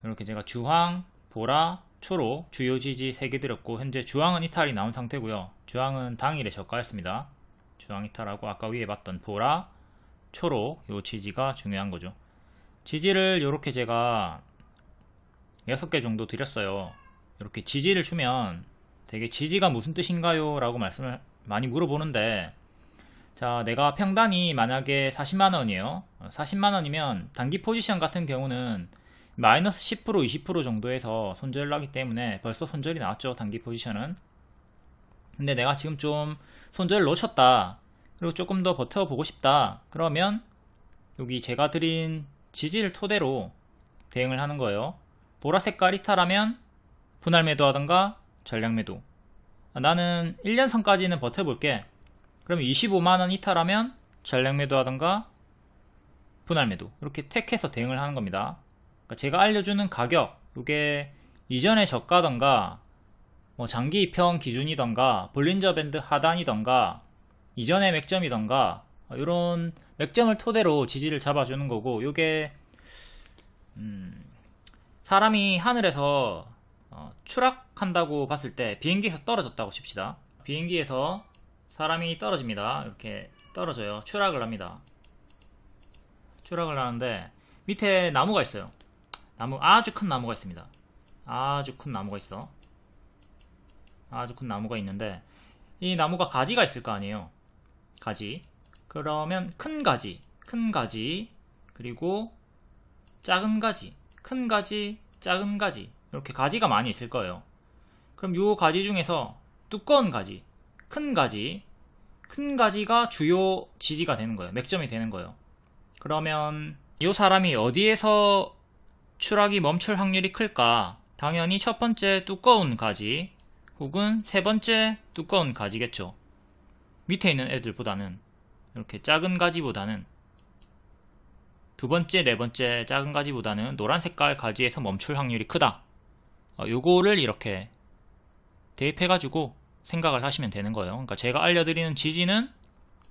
이렇게 제가 주황, 보라, 초록 주요 지지 3개 드렸고, 현재 주황은 이탈이 나온 상태고요. 주황은 당일에 저가했습니다. 주황 이탈하고 아까 위에 봤던 보라, 초록 요 지지가 중요한 거죠. 지지를 이렇게 제가 6개 정도 드렸어요. 이렇게 지지를 주면 되게 지지가 무슨 뜻인가요? 라고 말씀을 많이 물어보는데, 자, 내가 평단이 만약에 40만원이에요. 40만원이면 단기 포지션 같은 경우는 마이너스 10% 20% 정도에서 손절을 하기 때문에 벌써 손절이 나왔죠, 단기 포지션은. 근데 내가 지금 좀 손절을 놓쳤다, 그리고 조금 더 버텨보고 싶다, 그러면 여기 제가 드린 지지를 토대로 대응을 하는 거예요. 보라 색깔 이탈하면 분할 매도 하던가 전량 매도. 나는 1년선까지는 버텨볼게. 그럼 25만원 이탈하면 전량 매도 하던가 분할 매도, 이렇게 택해서 대응을 하는 겁니다. 그러니까 제가 알려주는 가격, 이게 이전의 저가던가 뭐 장기 입형 기준이던가 볼린저 밴드 하단이던가 이전의 맥점이던가 이런 맥점을 토대로 지지를 잡아주는 거고, 이게 사람이 하늘에서 추락한다고 봤을 때 비행기에서 떨어졌다고 칩시다. 비행기에서 사람이 떨어집니다. 이렇게 떨어져요. 추락을 합니다. 추락을 하는데 밑에 나무가 있어요. 아주 큰 나무가 있습니다. 아주 큰 나무가 있어. 아주 큰 나무가 있는데, 이 나무가 가지가 있을 거 아니에요. 가지. 그러면 큰 가지, 그리고 작은 가지, 큰 가지, 작은 가지, 이렇게 가지가 많이 있을 거예요. 그럼 요 가지 중에서 두꺼운 가지, 큰 가지가 주요 지지가 되는 거예요. 맥점이 되는 거예요. 그러면 이 사람이 어디에서 추락이 멈출 확률이 클까? 당연히 첫 번째 두꺼운 가지 혹은 세 번째 두꺼운 가지겠죠. 밑에 있는 애들보다는, 이렇게 작은 가지보다는, 두 번째, 네 번째 작은 가지보다는 노란 색깔 가지에서 멈출 확률이 크다. 요거를 이렇게 대입해가지고 생각을 하시면 되는 거예요. 그러니까 제가 알려드리는 지지는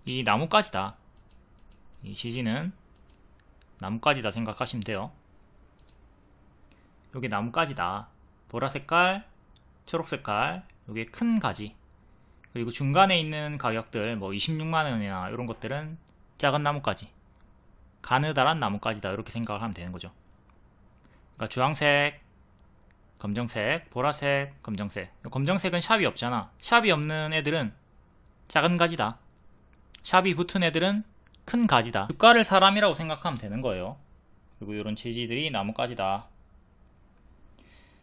이 나뭇가지다. 이 지지는 나뭇가지다 생각하시면 돼요. 요게 나뭇가지다. 보라 색깔, 초록 색깔, 요게 큰 가지. 그리고 중간에 있는 가격들, 뭐 26만원이나 이런 것들은 작은 나뭇가지, 가느다란 나뭇가지다, 이렇게 생각을 하면 되는 거죠. 그러니까 주황색, 검정색, 보라색, 검정색. 검정색은 샵이 없잖아. 샵이 없는 애들은 작은 가지다. 샵이 붙은 애들은 큰 가지다. 주가를 사람이라고 생각하면 되는 거예요. 그리고 이런 지지들이 나뭇가지다.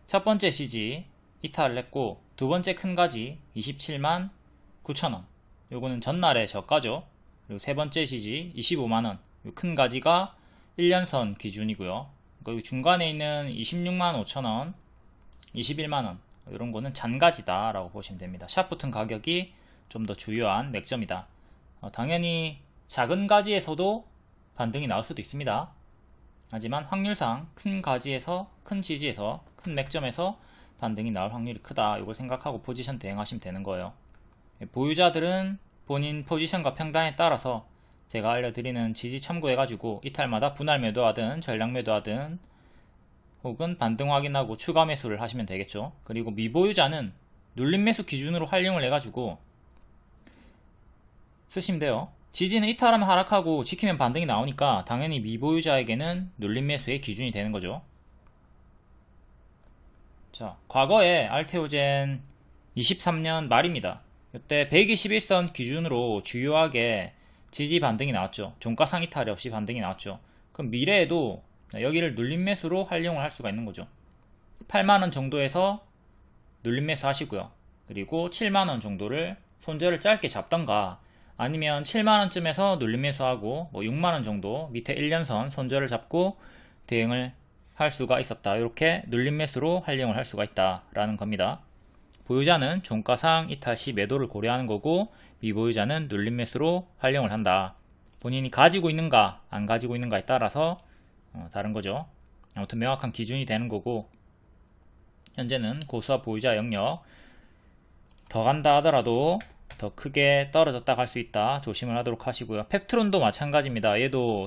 첫 번째 지지 이탈을 했고, 두 번째 큰 가지 27만 9천원, 요거는 전날의 저가죠. 그리고 세 번째 지지 25만원, 큰 가지가 1년선 기준이고요. 그리고 중간에 있는 26만 5천원, 21만원, 이런 거는 잔가지다 라고 보시면 됩니다. 샵 붙은 가격이 좀 더 주요한 맥점이다. 당연히 작은 가지에서도 반등이 나올 수도 있습니다. 하지만 확률상 큰 가지에서, 큰 지지에서, 큰 맥점에서 반등이 나올 확률이 크다, 이걸 생각하고 포지션 대응하시면 되는 거예요. 보유자들은 본인 포지션과 평단에 따라서 제가 알려드리는 지지 참고해가지고 이탈마다 분할 매도하든 전량 매도하든 혹은 반등 확인하고 추가 매수를 하시면 되겠죠. 그리고 미보유자는 눌림 매수 기준으로 활용을 해가지고 쓰시면 돼요. 지지는 이탈하면 하락하고 지키면 반등이 나오니까 당연히 미보유자에게는 눌림 매수의 기준이 되는 거죠. 자, 과거에 알테오젠 23년 말입니다. 이때 121선 기준으로 주요하게 지지 반등이 나왔죠. 종가 상이탈이 없이 반등이 나왔죠. 그럼 미래에도 여기를 눌림 매수로 활용을 할 수가 있는 거죠. 8만원 정도에서 눌림 매수 하시고요. 그리고 7만원 정도를 손절을 짧게 잡던가, 아니면 7만원쯤에서 눌림 매수하고 뭐 6만원 정도 밑에 1년선 손절을 잡고 대응을 할 수가 있었다. 이렇게 눌림 매수로 활용을 할 수가 있다 라는 겁니다. 보유자는 종가상 이탈 시 매도를 고려하는 거고, 미보유자는 눌림 매수로 활용을 한다. 본인이 가지고 있는가 안 가지고 있는가에 따라서 다른 거죠. 아무튼 명확한 기준이 되는 거고, 현재는 고수와 보유자 영역 더 간다 하더라도 더 크게 떨어졌다 갈 수 있다, 조심을 하도록 하시고요. 펩트론도 마찬가지입니다. 얘도